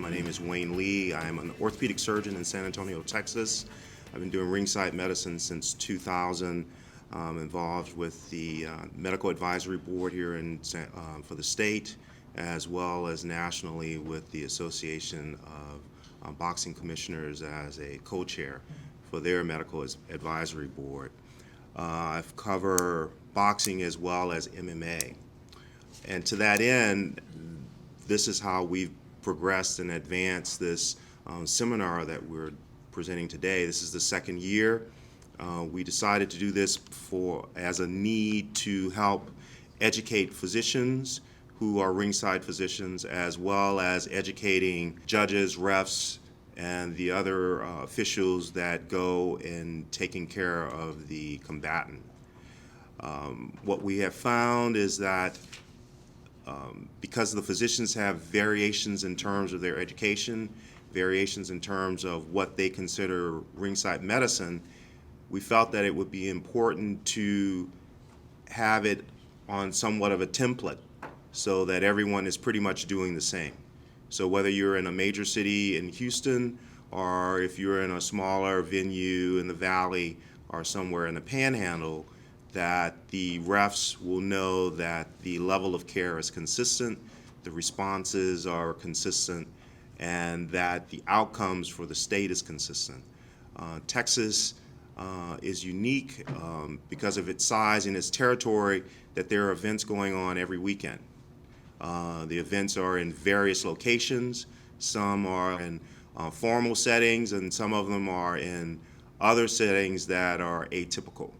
My name is Wayne Lee. I'm an orthopedic surgeon in San Antonio, Texas. I've been doing Ringside medicine since 2000. Involved with the medical advisory board here for the state, as well as nationally with the Association of Boxing Commissioners as a co-chair for their medical advisory board. I've covered boxing as well as MMA. And to that end, this is how we've progressed and advanced this seminar that we're presenting today. This is the second year. We decided to do this as a need to help educate physicians who are ringside physicians, as well as educating judges, refs, and the other officials that go in taking care of the combatant. What we have found is that because the physicians have variations in terms of their education, variations in terms of what they consider ringside medicine, we felt that it would be important to have it on somewhat of a template so that everyone is pretty much doing the same. So whether you're in a major city in Houston, or if you're in a smaller venue in the Valley or somewhere in the Panhandle, that the refs will know that the level of care is consistent, the responses are consistent, and that the outcomes for the state is consistent. Texas is unique because of its size and its territory, that there are events going on every weekend. The events are in various locations. Some are in formal settings, and some of them are in other settings that are atypical.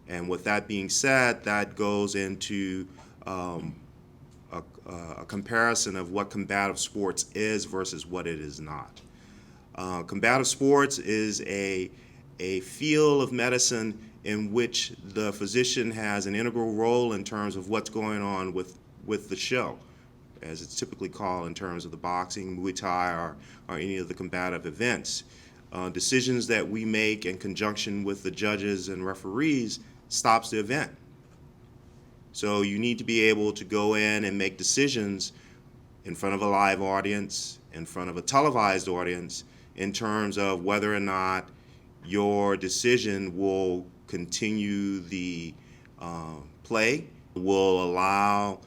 And with that being said, that goes into a comparison of what combative sports is versus what it is not. Combative sports is a field of medicine in which the physician has an integral role in terms of what's going on with the show, as it's typically called in terms of the boxing, Muay Thai, or any of the combative events. Decisions that we make in conjunction with the judges and referees stops the event. So you need to be able to go in and make decisions in front of a live audience, in front of a televised audience, in terms of whether or not your decision will continue the play, will allow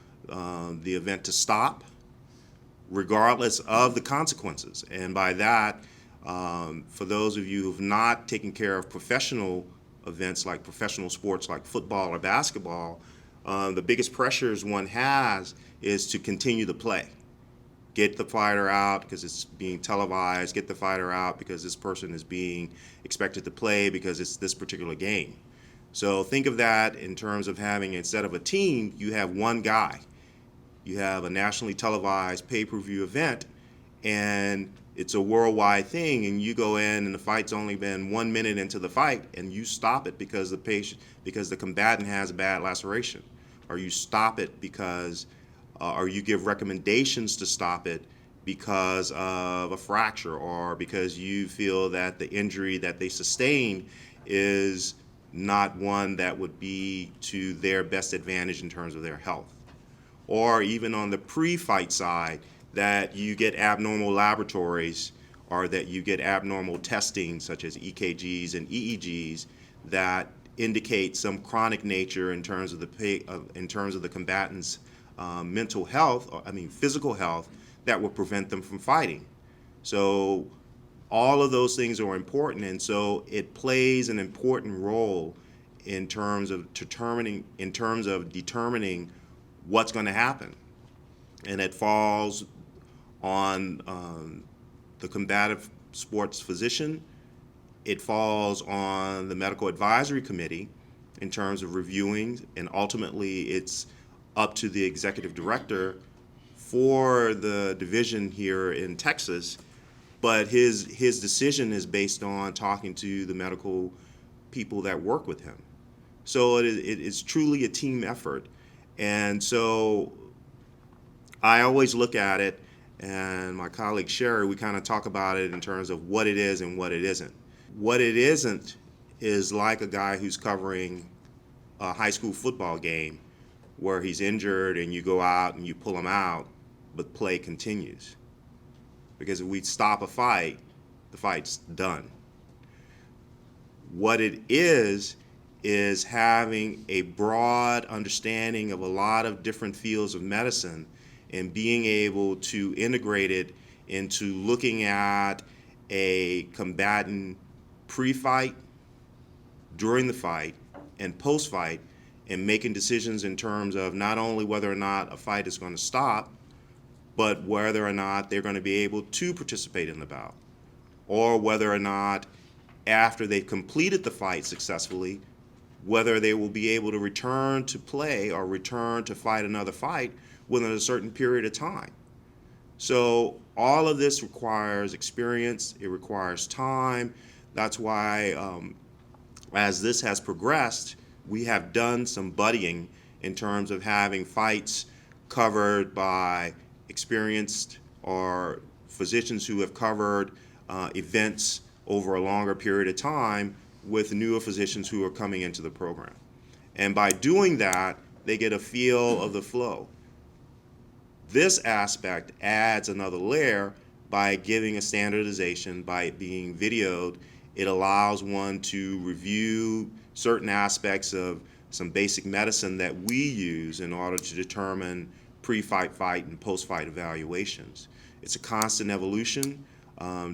the event to stop, regardless of the consequences. And by that, for those of you who have not taken care of professional events like professional sports like football or basketball, the biggest pressures one has is to continue the play. Get the fighter out because it's being televised, get the fighter out because this person is being expected to play because it's this particular game. So think of that in terms of having, instead of a team, you have one guy. You have a nationally televised pay-per-view event, and it's a worldwide thing, and you go in and the fight's only been 1 minute into the fight, and you stop it because the combatant has a bad laceration, or you stop it because or you give recommendations to stop it because of a fracture, or because you feel that the injury that they sustained is not one that would be to their best advantage in terms of their health. Or even on the pre-fight side, that you get abnormal laboratories, or that you get abnormal testing such as EKGs and EEGs that indicate some chronic nature in terms of the combatant's mental health, physical health, that will prevent them from fighting. So all of those things are important, and so it plays an important role in terms of determining what's going to happen. And it falls on the combative sports physician. It falls on the medical advisory committee in terms of reviewing, and ultimately it's up to the executive director for the division here in Texas, but his decision is based on talking to the medical people that work with him. So it is truly a team effort. And so I always look at it, and my colleague Sherry, we kind of talk about it in terms of what it is and what it isn't. What it isn't is like a guy who's covering a high school football game where he's injured and you go out and you pull him out, but play continues. because if we stop a fight, the fight's done. What it is having a broad understanding of a lot of different fields of medicine and being able to integrate it into looking at a combatant pre-fight, during the fight, and post-fight, and making decisions in terms of not only whether or not a fight is going to stop, but whether or not they're going to be able to participate in the bout, or whether or not after they've completed the fight successfully, whether they will be able to return to play or return to fight another fight within a certain period of time. So all of this requires experience, it requires time. That's why as this has progressed, we have done some buddying in terms of having fights covered by experienced or physicians who have covered events over a longer period of time with newer physicians who are coming into the program. And by doing that, they get a feel of the flow. This aspect adds another layer by giving a standardization, by it being videoed. It allows one to review certain aspects of some basic medicine that we use in order to determine pre-fight, fight, and post-fight evaluations. It's a constant evolution.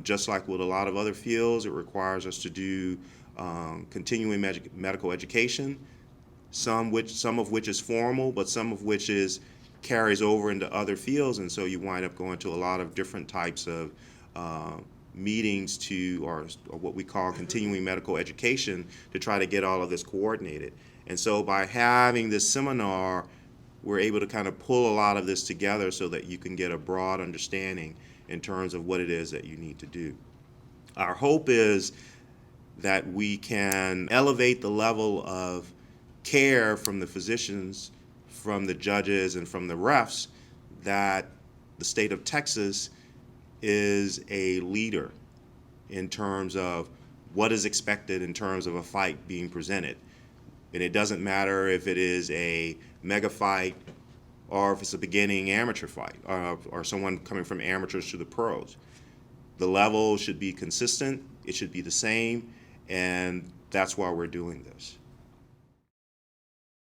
Just like with a lot of other fields, it requires us to do continuing medical education, some of which is formal, but some of which carries over into other fields, and so you wind up going to a lot of different types of meetings or what we call continuing medical education to try to get all of this coordinated. And so by having this seminar, we're able to kind of pull a lot of this together so that you can get a broad understanding in terms of what it is that you need to do. Our hope is that we can elevate the level of care from the physicians, from the judges, and from the refs, that the state of Texas is a leader in terms of what is expected in terms of a fight being presented. And it doesn't matter if it is a mega fight or if it's a beginning amateur fight or someone coming from amateurs to the pros. The level should be consistent, it should be the same, and that's why we're doing this.